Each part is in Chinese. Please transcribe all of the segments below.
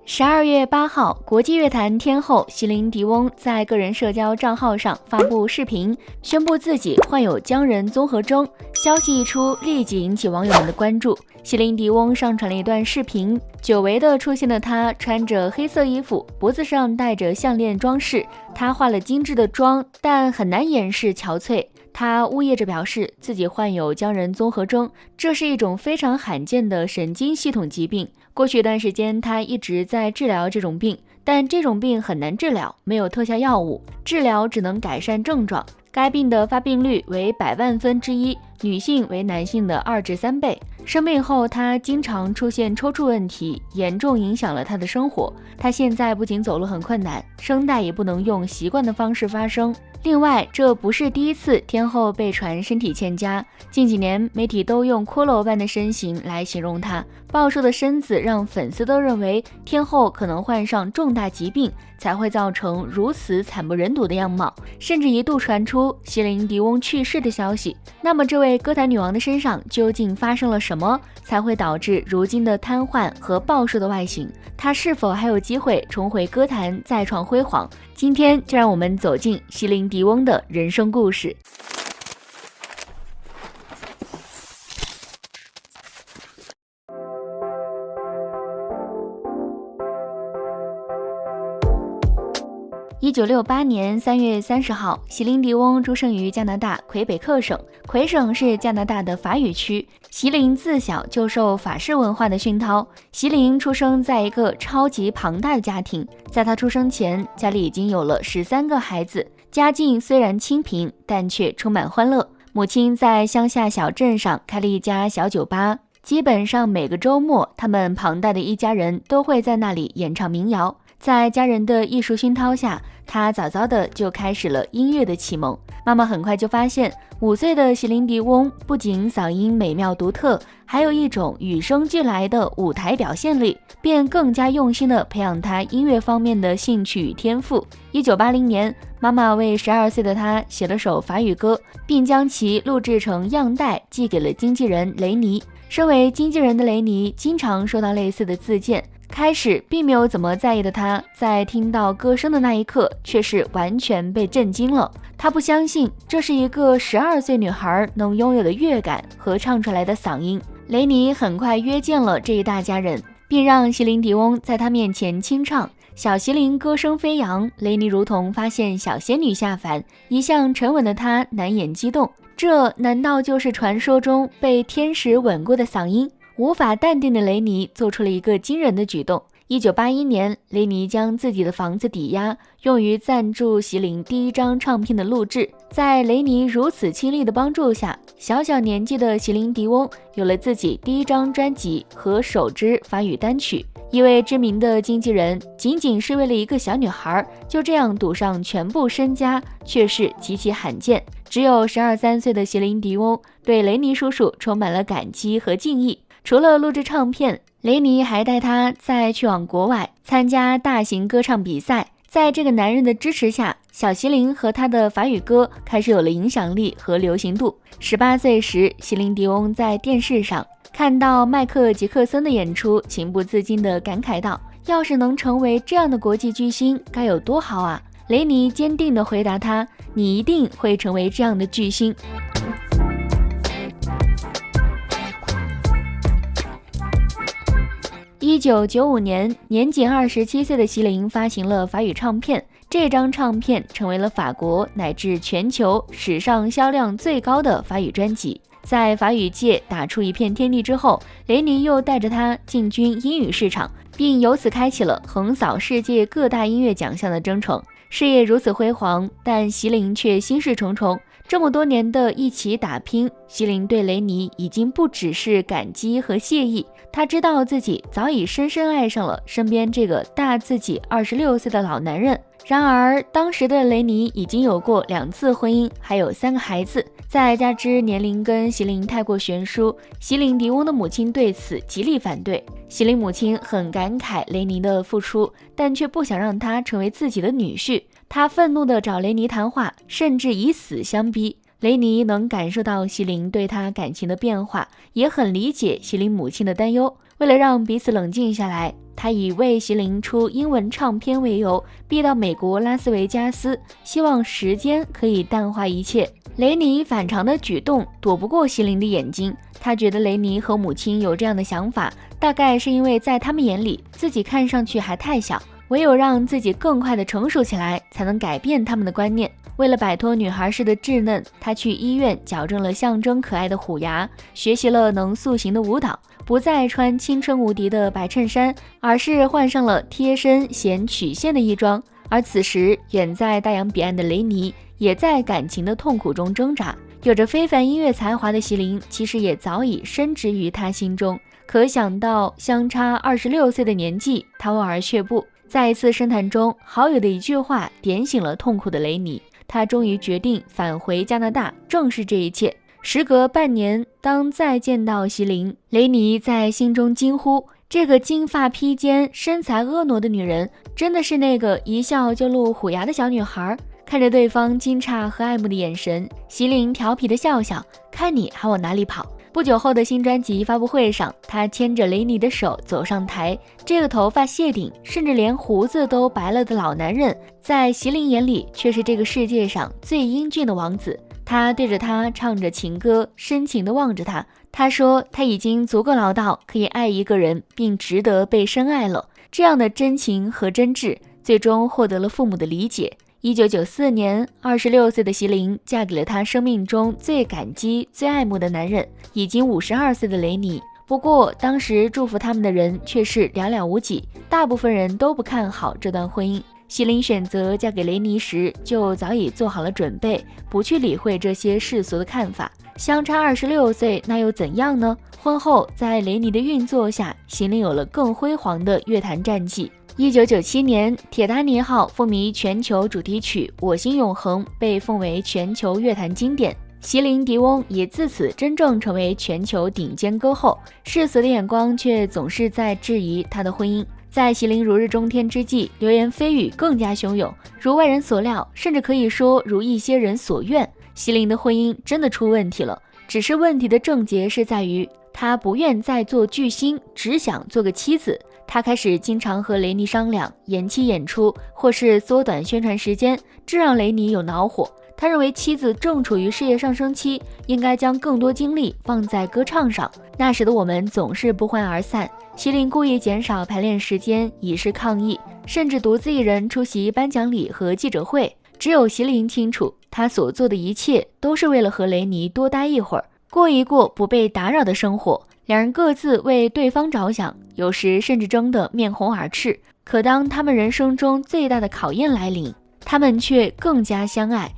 12月8号，国际乐坛天后席琳·迪翁在个人社交账号上发布视频，宣布自己患有僵人综合征。消息一出，立即引起网友们的关注。席琳·迪翁上传了一段视频，久违的出现的她穿着黑色衣服，脖子上戴着项链装饰。她化了精致的妆，但很难掩饰憔悴。她呜咽着表示自己患有僵人综合征，这是一种非常罕见的神经系统疾病。过去一段时间，她一直在治疗这种病，但这种病很难治疗，没有特效药物，治疗只能改善症状。该病的发病率为100万分之一，女性为男性的2至3倍。生病后，她经常出现抽搐问题，严重影响了她的生活。她现在不仅走路很困难，声带也不能用习惯的方式发声。另外，这不是第一次天后被传身体欠佳，近几年媒体都用骷髅般的身形来形容她，暴瘦的身子让粉丝都认为天后可能患上重大疾病，才会造成如此惨不忍睹的样貌，甚至一度传出席琳·迪翁去世的消息。那么这位歌坛女王的身上究竟发生了什么，才会导致如今的瘫痪和暴瘦的外形？她是否还有机会重回歌坛再创辉煌？今天就让我们走进席琳·迪翁的人生故事。1968年3月30号，席琳·迪翁出生于加拿大魁北克省。魁省是加拿大的法语区。席琳自小就受法式文化的熏陶。席琳出生在一个超级庞大的家庭，在她出生前，家里已经有了13个孩子，家境虽然清贫，但却充满欢乐。母亲在乡下小镇上开了一家小酒吧，基本上每个周末，他们庞大的一家人都会在那里演唱民谣。在家人的艺术熏陶下，她早早的就开始了音乐的启蒙。妈妈很快就发现，5岁的席琳·迪翁不仅嗓音美妙独特，还有一种与生俱来的舞台表现力，便更加用心地培养她音乐方面的兴趣与天赋。1980年，妈妈为12岁的她写了首法语歌，并将其录制成样带寄给了经纪人雷尼。身为经纪人的雷尼经常收到类似的自荐，开始并没有怎么在意的他，在听到歌声的那一刻却是完全被震惊了。他不相信这是一个12岁女孩能拥有的乐感和唱出来的嗓音。雷尼很快约见了这一大家人，并让席琳·迪翁在他面前清唱。小席琳歌声飞扬，雷尼如同发现小仙女下凡，一向沉稳的她难掩激动。这难道就是传说中被天使吻过的嗓音？无法淡定的雷尼做出了一个惊人的举动。1981年，雷尼将自己的房子抵押，用于赞助席琳第一张唱片的录制。在雷尼如此亲力的帮助下，小小年纪的席琳·迪翁有了自己第一张专辑和首支法语单曲。一位知名的经纪人仅仅是为了一个小女孩，就这样赌上全部身家，却是极其罕见。只有12、13岁的席琳·迪翁对雷尼叔叔充满了感激和敬意。除了录制唱片，雷尼还带他再去往国外参加大型歌唱比赛。在这个男人的支持下，小席琳和他的法语歌开始有了影响力和流行度。18岁时，席琳·迪翁在电视上看到迈克·杰克森的演出，情不自禁地感慨道：要是能成为这样的国际巨星，该有多好啊！雷尼坚定地回答他：你一定会成为这样的巨星。1995年，年仅27岁的席琳发行了法语唱片，这张唱片成为了法国乃至全球史上销量最高的法语专辑。在法语界打出一片天地之后，雷尼又带着他进军英语市场，并由此开启了横扫世界各大音乐奖项的征程。事业如此辉煌，但席琳却心事重重。这么多年的一起打拼，席琳对雷尼已经不只是感激和谢意，她知道自己早已深深爱上了身边这个大自己26岁的老男人。然而当时的雷尼已经有过2次婚姻，还有3个孩子，再加之年龄跟席琳太过悬殊，席琳·迪翁的母亲对此极力反对。席琳母亲很感慨雷尼的付出，但却不想让他成为自己的女婿。他愤怒地找雷尼谈话，甚至以死相逼。雷尼能感受到席琳对他感情的变化，也很理解席琳母亲的担忧。为了让彼此冷静下来，他以为席琳出英文唱片为由，逼到美国拉斯维加斯，希望时间可以淡化一切。雷尼反常的举动躲不过席琳的眼睛，他觉得雷尼和母亲有这样的想法，大概是因为在他们眼里，自己看上去还太小，唯有让自己更快地成熟起来，才能改变他们的观念。为了摆脱女孩式的稚嫩，他去医院矫正了象征可爱的虎牙，学习了能塑形的舞蹈，不再穿青春无敌的白衬衫，而是换上了贴身显曲线的衣装。而此时，远在大洋彼岸的雷尼也在感情的痛苦中挣扎。有着非凡音乐才华的席琳，其实也早已深植于他心中。可想到相差26岁的年纪，他望而却步。在一次深谈中，好友的一句话点醒了痛苦的雷尼，他终于决定返回加拿大，正视这一切。时隔半年，当再见到席琳，雷尼在心中惊呼，这个金发披肩、身材婀娜的女人，真的是那个一笑就露虎牙的小女孩。看着对方惊诧和爱慕的眼神，席琳调皮的笑笑，看你还往哪里跑。不久后的新专辑发布会上，他牵着雷尼的手走上台，这个头发谢顶，甚至连胡子都白了的老男人，在席琳眼里却是这个世界上最英俊的王子。他对着他唱着情歌，深情地望着他。他说他已经足够老道，可以爱一个人，并值得被深爱了。这样的真情和真挚，最终获得了父母的理解。1994年，26岁的席琳嫁给了她生命中最感激、最爱慕的男人，已经52岁的雷尼。不过，当时祝福他们的人却是寥寥无几，大部分人都不看好这段婚姻。席琳选择嫁给雷尼时，就早已做好了准备，不去理会这些世俗的看法。相差26岁，那又怎样呢？婚后，在雷尼的运作下，席琳有了更辉煌的乐坛战绩。1997年，《铁达尼号》风靡全球主题曲《我心永恒》被奉为全球乐坛经典，席琳·迪翁也自此真正成为全球顶尖歌后。世俗的眼光却总是在质疑她的婚姻。在席琳如日中天之际，流言蜚语更加汹涌，如外人所料，甚至可以说如一些人所愿，席琳的婚姻真的出问题了。只是问题的症结是在于，她不愿再做巨星，只想做个妻子。他开始经常和雷尼商量延期演出或是缩短宣传时间，这让雷尼有恼火。他认为妻子正处于事业上升期，应该将更多精力放在歌唱上。那时的我们总是不欢而散。席琳故意减少排练时间以示抗议，甚至独自一人出席颁奖礼和记者会。只有席琳清楚，他所做的一切都是为了和雷尼多待一会儿，过一过不被打扰的生活。两人各自为对方着想，有时甚至争得面红耳赤。可当他们人生中最大的考验来临，他们却更加相爱。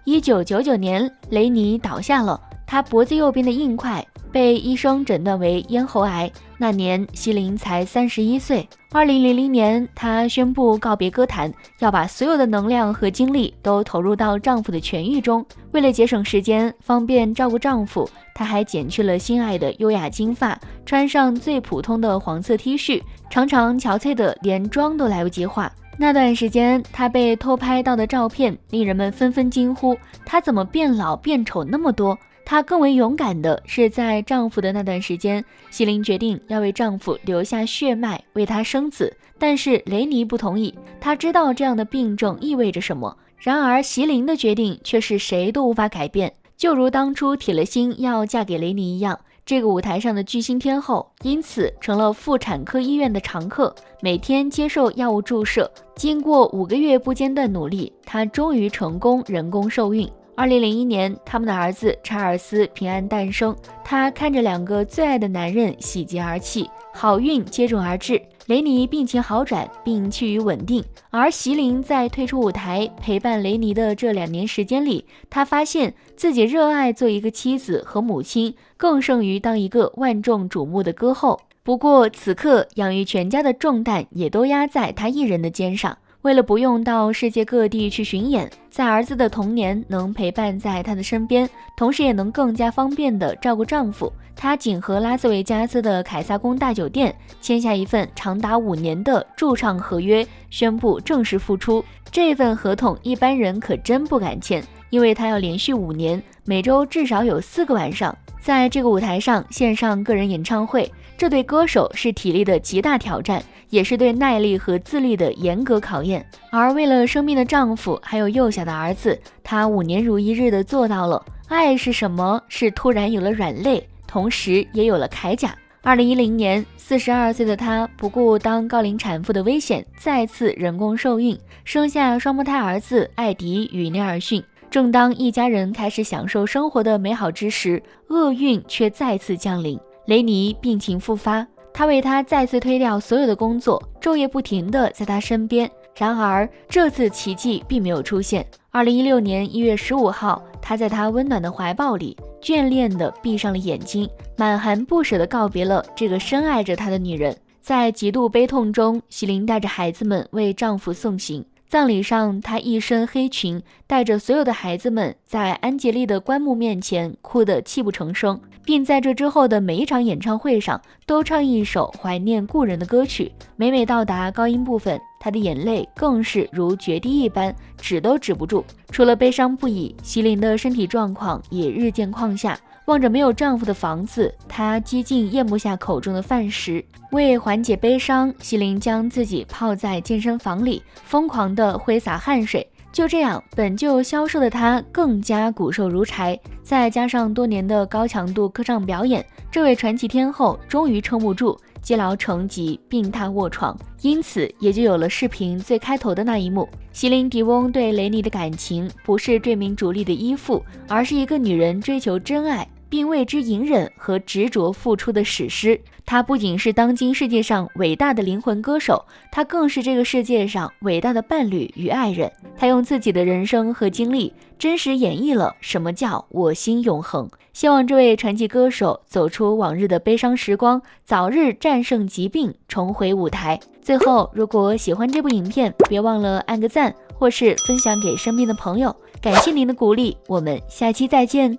1999年，雷尼倒下了，他脖子右边的硬块被医生诊断为咽喉癌。那年，席琳才31岁。2000年，她宣布告别歌坛，要把所有的能量和精力都投入到丈夫的痊愈中。为了节省时间，方便照顾丈夫，她还剪去了心爱的优雅金发，穿上最普通的黄色 T 恤，常常憔悴的连妆都来不及化。那段时间，她被偷拍到的照片令人们纷纷惊呼，她怎么变老变丑那么多？她更为勇敢的是，在丈夫的那段时间，席琳决定要为丈夫留下血脉，为他生子。但是雷尼不同意，他知道这样的病症意味着什么。然而席琳的决定却是谁都无法改变，就如当初铁了心要嫁给雷尼一样。这个舞台上的巨星天后，因此成了妇产科医院的常客，每天接受药物注射。经过5个月不间断努力，她终于成功人工受孕。2001年，他们的儿子查尔斯平安诞生。他看着2个最爱的男人喜极而泣，好运接踵而至。雷尼病情好转，并趋于稳定。而席琳在退出舞台陪伴雷尼的这2年时间里，她发现自己热爱做一个妻子和母亲，更胜于当一个万众瞩目的歌后。不过此刻，养育全家的重担也都压在她一人的肩上。为了不用到世界各地去巡演，在儿子的童年能陪伴在她的身边，同时也能更加方便地照顾丈夫，她仅和拉斯维加斯的凯撒宫大酒店签下一份长达5年的驻唱合约，宣布正式复出。这份合同一般人可真不敢签，因为他要连续5年，每周至少有4个晚上在这个舞台上献上个人演唱会。这对歌手是体力的极大挑战，也是对耐力和自律的严格考验。而为了生病的丈夫还有幼小的儿子，她5年如一日的做到了。爱是什么？是突然有了软肋，同时也有了铠甲。2010年，42岁的她不顾当高龄产妇的危险，再次人工受孕，生下双胞胎儿子艾迪与尼尔逊。正当一家人开始享受生活的美好之时，厄运却再次降临。雷尼病情复发，他为他再次推掉所有的工作，昼夜不停地在他身边。然而这次奇迹并没有出现。2016年1月15号，他在他温暖的怀抱里眷恋地闭上了眼睛，满含不舍地告别了这个深爱着他的女人。在极度悲痛中，席琳带着孩子们为丈夫送行。葬礼上，她一身黑裙，带着所有的孩子们在安吉丽的棺木面前哭得泣不成声，并在这之后的每一场演唱会上都唱一首怀念故人的歌曲。每每到达高音部分，她的眼泪更是如决堤一般，止都止不住。除了悲伤不已，席琳的身体状况也日渐况下。望着没有丈夫的房子，她几近咽不下口中的饭食。为缓解悲伤，席琳将自己泡在健身房里，疯狂地挥洒汗水。就这样，本就消瘦的她更加骨瘦如柴。再加上多年的高强度歌唱表演，这位传奇天后终于撑不住，积劳成疾，病榻卧床。因此，也就有了视频最开头的那一幕。席琳迪翁对雷尼的感情不是这名主力的依附，而是一个女人追求真爱并为之隐忍和执着付出的史诗。她不仅是当今世界上伟大的灵魂歌手，她更是这个世界上伟大的伴侣与爱人。她用自己的人生和经历，真实演绎了什么叫我心永恒。希望这位传奇歌手走出往日的悲伤时光，早日战胜疾病，重回舞台。最后，如果喜欢这部影片，别忘了按个赞，或是分享给身边的朋友。感谢您的鼓励，我们下期再见。